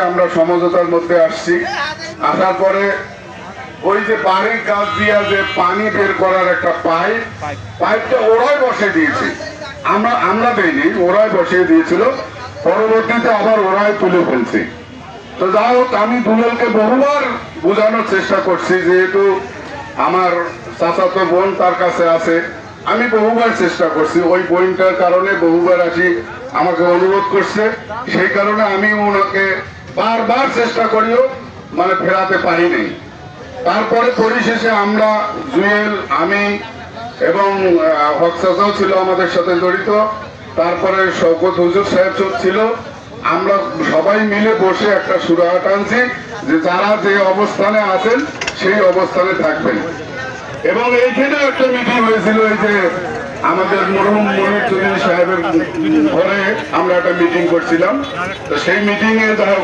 আমরা সমঝোতার মধ্যে আসছি। আসার পরে ওই যে বাড়ির কাজ দিয়া যে পানি বের করার একটা পাইপটা ওরাই বসে দিয়েছে, আমরা দেইনি, ওরাই বসিয়ে দিয়েছিল। পরবর্তীতে আবার ওরাই তুলে ফেলছে। তো যাই হোক, আমি দুলালকে বহুবার বোঝানোর চেষ্টা করছি, যেহেতু আমার চাচাতো বোন তার কাছে আছে, আমি বহুবার চেষ্টা করছি। ওই বোনটার কারণে বহুবার আসি, আমাকে অনুরোধ করছে, সেই কারণে আমি ওনাকে বারবার চেষ্টা করিও মানে ফেরাতে পারি নাই। তারপরে পরিশেষে আমরা জুয়েল, আমি এবং হক চাচাও ছিল আমাদের সাথে জড়িত, তারপরে শওকত হুজুর সাহেব ছিল, আমরা সবাই মিলে বসে একটা সুরাহা টানছি যে যারা যে অবস্থানে আছেন সেই অবস্থানে থাকবেন। এবং এইখানে একটা মিটিং হয়েছিল, এই যে আমাদের মরহুম মনির চৌধুরী সাহেবের ঘরে আমরা একটা মিটিং করছিলাম। তো সেই মিটিং এ যারা